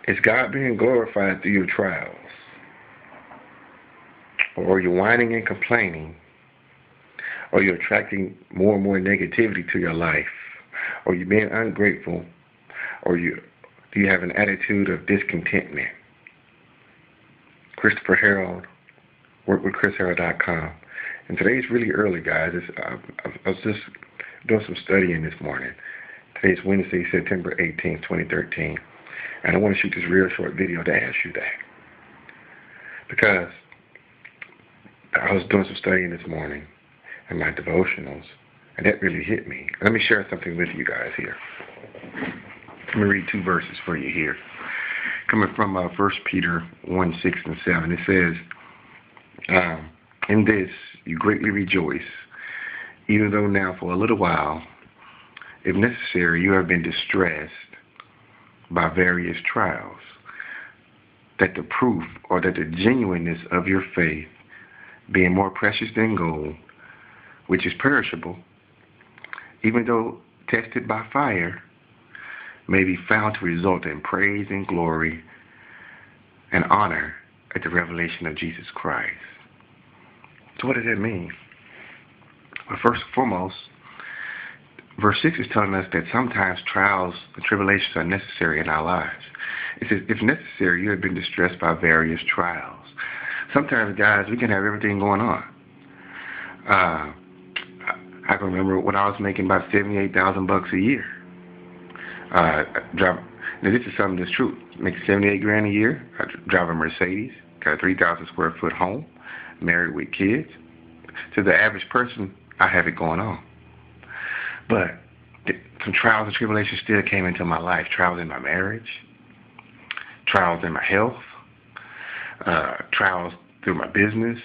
Is God being glorified through your trials? Or are you whining and complaining? Or you're attracting more and more negativity to your life? Or you being ungrateful? Or do you have an attitude of discontentment? Christopher Harold, workwithchrisharold.com. And today's really early, guys. I was just doing some studying this morning. Today's Wednesday, September 18th, 2013. And I want to shoot this real short video to ask you that. Because I was doing some studying this morning in my devotionals, and that really hit me. Let me share something with you guys here. Let me read two verses for you here. Coming from 1 Peter 1, 6 and 7, it says, in this you greatly rejoice, even though now for a little while, if necessary, you have been distressed by various trials, that the proof or that the genuineness of your faith, being more precious than gold, which is perishable, even though tested by fire, may be found to result in praise and glory and honor at the revelation of Jesus Christ. So what does that mean? Well, first and foremost, verse 6 is telling us that sometimes trials and tribulations are necessary in our lives. It says, if necessary, you have been distressed by various trials. Sometimes, guys, we can have everything going on. I can remember when I was making about $78,000 a year. Now this is something that's true. Make $78,000 a year. I drive a Mercedes. Got a 3,000 square foot home. Married with kids. To the average person, I have it going on. But some trials and tribulations still came into my life. Trials in my marriage. Trials in my health. Trials through my business.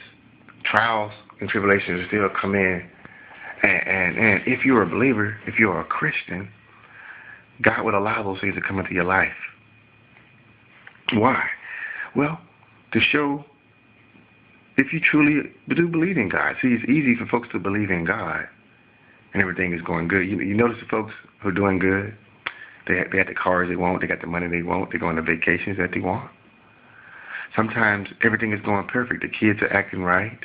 Trials and tribulations still come in. And if you're a believer, if you're a Christian, God would allow those things to come into your life. Why? Well, to show if you truly do believe in God. See, it's easy for folks to believe in God and everything is going good. You notice the folks who are doing good, they have the cars they want, they got the money they want, they go on the vacations that they want. Sometimes everything is going perfect. The kids are acting right,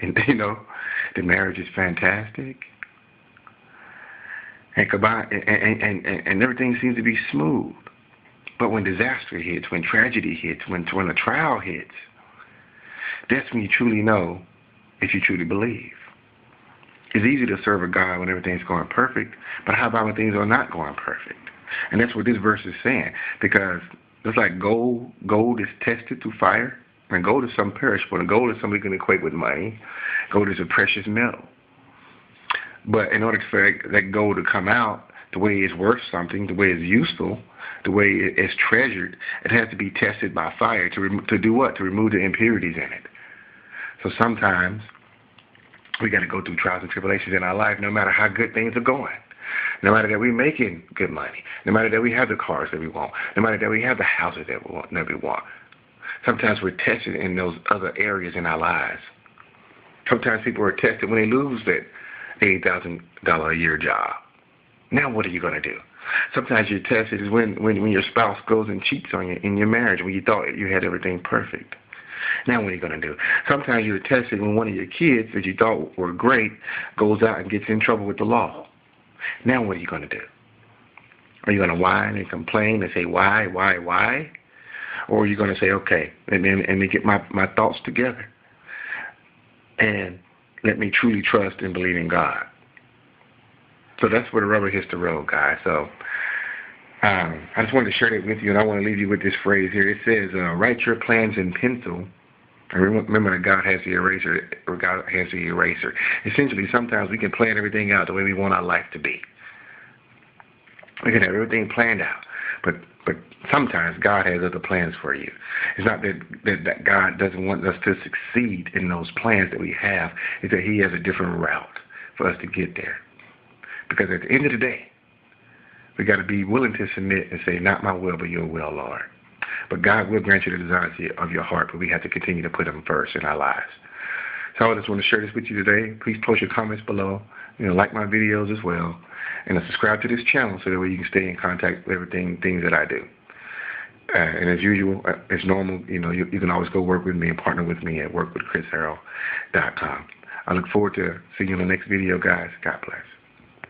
and the marriage is fantastic. And everything seems to be smooth. But when disaster hits, when tragedy hits, when a trial hits, that's when you truly know if you truly believe. It's easy to serve a God when everything's going perfect, but how about when things are not going perfect? And that's what this verse is saying, because it's like gold is tested through fire, and gold is something perishable, and gold is something we can equate with money. Gold is a precious metal. But in order for that gold to come out the way it's worth something, the way it's useful, the way it's treasured, it has to be tested by fire to do what? To remove the impurities in it. So sometimes we got to go through trials and tribulations in our life, no matter how good things are going. No matter that we're making good money, no matter that we have the cars that we want, no matter that we have the houses that we want. Sometimes we're tested in those other areas in our lives. Sometimes people are tested when they lose that $80,000 a year job. Now what are you going to do? Sometimes you're tested is when your spouse goes and cheats on you in your marriage when you thought you had everything perfect. Now what are you going to do? Sometimes you're tested when one of your kids that you thought were great goes out and gets in trouble with the law. Now what are you going to do? Are you going to whine and complain and say, why? Or are you going to say, okay, let me get my thoughts together and let me truly trust and believe in God? So that's where the rubber hits the road, guys. So I just wanted to share that with you, and I want to leave you with this phrase here. It says, write your plans in pencil, and remember that God has the eraser, or God has the eraser. Essentially, sometimes we can plan everything out the way we want our life to be. We can have everything planned out, but sometimes God has other plans for you. It's not that God doesn't want us to succeed in those plans that we have. It's that He has a different route for us to get there. Because at the end of the day, we got to be willing to submit and say, not my will, but your will, Lord. But God will grant you the desires of your heart, but we have to continue to put Him first in our lives. So I just want to share this with you today. Please post your comments below. Like my videos as well. And subscribe to this channel so that way you can stay in contact with things that I do. And as usual, as normal, you know, you can always go work with me and partner with me at workwithchrisharrell.com. I look forward to seeing you in the next video, guys. God bless.